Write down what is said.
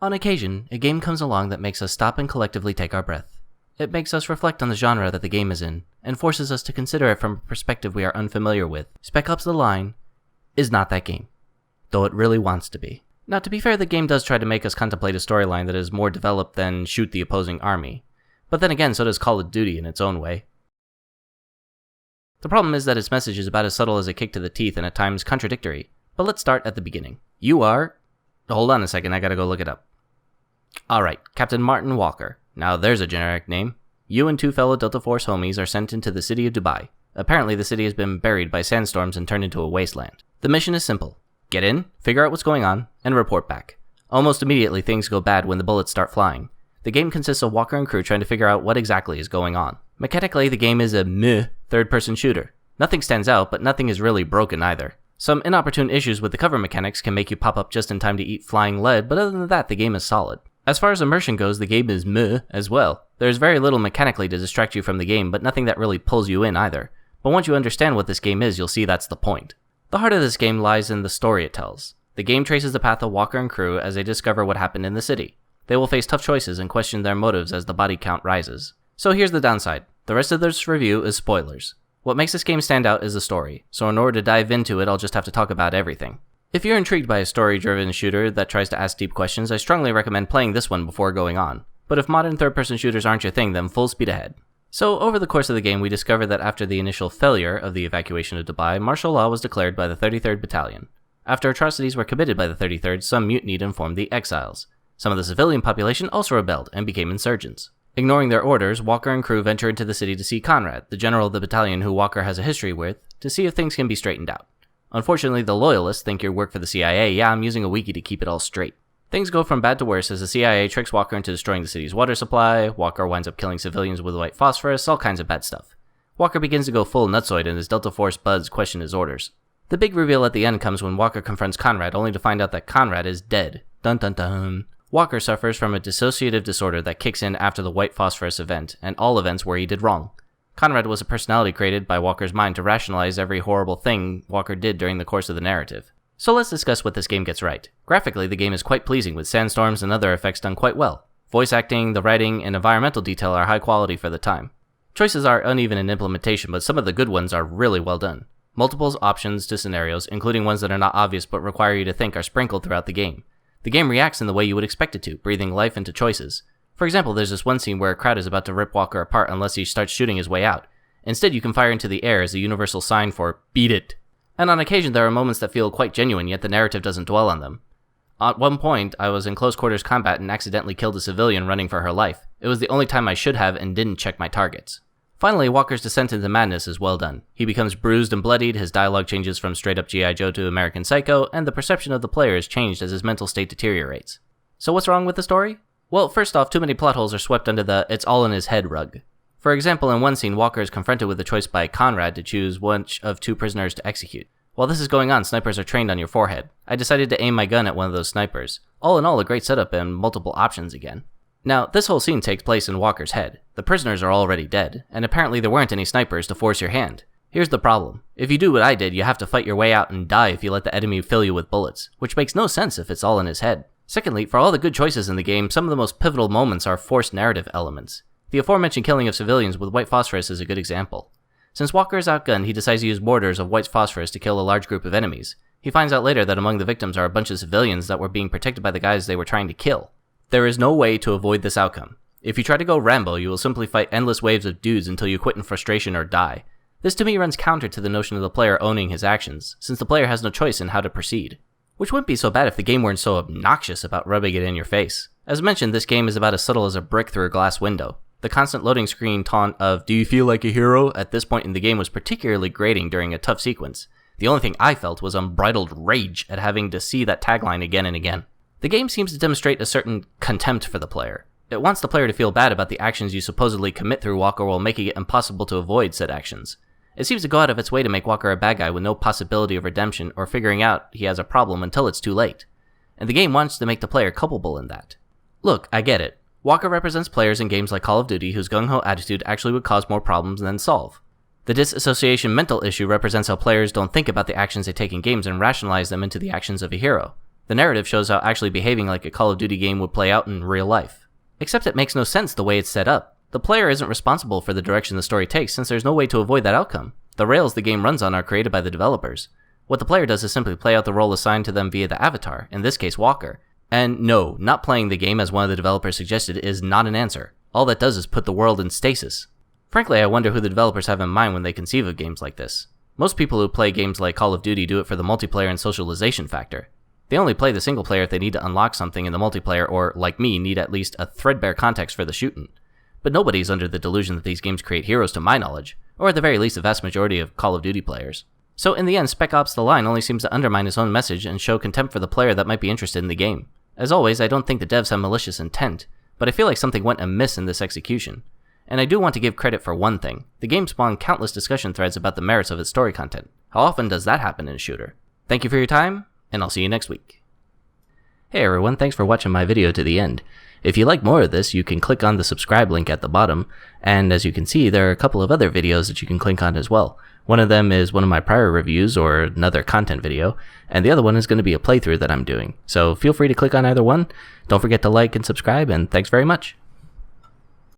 On occasion, a game comes along that makes us stop and collectively take our breath. It makes us reflect on the genre that the game is in, and forces us to consider it from a perspective we are unfamiliar with. Spec Ops: The Line is not that game, though it really wants to be. Now, to be fair, the game does try to make us contemplate a storyline that is more developed than shoot the opposing army. But then again, so does Call of Duty in its own way. The problem is that its message is about as subtle as a kick to the teeth and at times contradictory. But let's start at the beginning. You are... Hold on a second, I gotta go look it up. Alright, Captain Martin Walker. Now there's a generic name. You and two fellow Delta Force homies are sent into the city of Dubai. Apparently the city has been buried by sandstorms and turned into a wasteland. The mission is simple. Get in, figure out what's going on, and report back. Almost immediately things go bad when the bullets start flying. The game consists of Walker and crew trying to figure out what exactly is going on. Mechanically, the game is a meh third-person shooter. Nothing stands out, but nothing is really broken either. Some inopportune issues with the cover mechanics can make you pop up just in time to eat flying lead, but other than that, the game is solid. As far as immersion goes, the game is meh as well. There's very little mechanically to distract you from the game, but nothing that really pulls you in either. But once you understand what this game is, you'll see that's the point. The heart of this game lies in the story it tells. The game traces the path of Walker and crew as they discover what happened in the city. They will face tough choices and question their motives as the body count rises. So here's the downside. The rest of this review is spoilers. What makes this game stand out is the story, so in order to dive into it, I'll just have to talk about everything. If you're intrigued by a story-driven shooter that tries to ask deep questions, I strongly recommend playing this one before going on. But if modern third-person shooters aren't your thing, then full speed ahead. So, over the course of the game, we discover that after the initial failure of the evacuation of Dubai, martial law was declared by the 33rd Battalion. After atrocities were committed by the 33rd, some mutinied and formed the Exiles. Some of the civilian population also rebelled and became insurgents. Ignoring their orders, Walker and crew venture into the city to see Conrad, the general of the battalion who Walker has a history with, to see if things can be straightened out. Unfortunately, the loyalists think you work for the CIA. Yeah, I'm using a wiki to keep it all straight. Things go from bad to worse as the CIA tricks Walker into destroying the city's water supply. Walker winds up killing civilians with white phosphorus, all kinds of bad stuff. Walker begins to go full nutsoid and his Delta Force buds question his orders. The big reveal at the end comes when Walker confronts Conrad, only to find out that Conrad is dead. Dun dun dun. Walker suffers from a dissociative disorder that kicks in after the white phosphorus event, and all events where he did wrong. Conrad was a personality created by Walker's mind to rationalize every horrible thing Walker did during the course of the narrative. So let's discuss what this game gets right. Graphically, the game is quite pleasing, with sandstorms and other effects done quite well. Voice acting, the writing, and environmental detail are high quality for the time. Choices are uneven in implementation, but some of the good ones are really well done. Multiple options to scenarios, including ones that are not obvious but require you to think, are sprinkled throughout the game. The game reacts in the way you would expect it to, breathing life into choices. For example, there's this one scene where a crowd is about to rip Walker apart unless he starts shooting his way out. Instead, you can fire into the air as a universal sign for beat it. And on occasion, there are moments that feel quite genuine, yet the narrative doesn't dwell on them. At one point, I was in close quarters combat and accidentally killed a civilian running for her life. It was the only time I should have and didn't check my targets. Finally, Walker's descent into madness is well done. He becomes bruised and bloodied, his dialogue changes from straight-up G.I. Joe to American Psycho, and the perception of the player is changed as his mental state deteriorates. So what's wrong with the story? Well, first off, too many plot holes are swept under the "it's all in his head" rug. For example, in one scene, Walker is confronted with the choice by Conrad to choose one of two prisoners to execute. While this is going on, snipers are trained on your forehead. I decided to aim my gun at one of those snipers. All in all, a great setup and multiple options again. Now, this whole scene takes place in Walker's head. The prisoners are already dead, and apparently there weren't any snipers to force your hand. Here's the problem. If you do what I did, you have to fight your way out and die if you let the enemy fill you with bullets, which makes no sense if it's all in his head. Secondly, for all the good choices in the game, some of the most pivotal moments are forced narrative elements. The aforementioned killing of civilians with white phosphorus is a good example. Since Walker is outgunned, he decides to use mortars of white phosphorus to kill a large group of enemies. He finds out later that among the victims are a bunch of civilians that were being protected by the guys they were trying to kill. There is no way to avoid this outcome. If you try to go Rambo, you will simply fight endless waves of dudes until you quit in frustration or die. This to me runs counter to the notion of the player owning his actions, since the player has no choice in how to proceed. Which wouldn't be so bad if the game weren't so obnoxious about rubbing it in your face. As mentioned, this game is about as subtle as a brick through a glass window. The constant loading screen taunt of "do you feel like a hero?" at this point in the game was particularly grating during a tough sequence. The only thing I felt was unbridled rage at having to see that tagline again and again. The game seems to demonstrate a certain contempt for the player. It wants the player to feel bad about the actions you supposedly commit through Walker while making it impossible to avoid said actions. It seems to go out of its way to make Walker a bad guy with no possibility of redemption or figuring out he has a problem until it's too late. And the game wants to make the player culpable in that. Look, I get it. Walker represents players in games like Call of Duty whose gung-ho attitude actually would cause more problems than solve. The disassociation mental issue represents how players don't think about the actions they take in games and rationalize them into the actions of a hero. The narrative shows how actually behaving like a Call of Duty game would play out in real life. Except it makes no sense the way it's set up. The player isn't responsible for the direction the story takes since there's no way to avoid that outcome. The rails the game runs on are created by the developers. What the player does is simply play out the role assigned to them via the avatar, in this case Walker. And no, not playing the game as one of the developers suggested is not an answer. All that does is put the world in stasis. Frankly, I wonder who the developers have in mind when they conceive of games like this. Most people who play games like Call of Duty do it for the multiplayer and socialization factor. They only play the single player if they need to unlock something in the multiplayer or, like me, need at least a threadbare context for the shooting. But nobody's under the delusion that these games create heroes to my knowledge, or at the very least the vast majority of Call of Duty players. So in the end, Spec Ops: The Line only seems to undermine its own message and show contempt for the player that might be interested in the game. As always, I don't think the devs have malicious intent, but I feel like something went amiss in this execution. And I do want to give credit for one thing. The game spawned countless discussion threads about the merits of its story content. How often does that happen in a shooter? Thank you for your time, and I'll see you next week. Hey everyone, thanks for watching my video to the end. If you like more of this, you can click on the subscribe link at the bottom, and as you can see, there are a couple of other videos that you can click on as well. One of them is one of my prior reviews or another content video, and the other one is going to be a playthrough that I'm doing. So feel free to click on either one. Don't forget to like and subscribe, and thanks very much.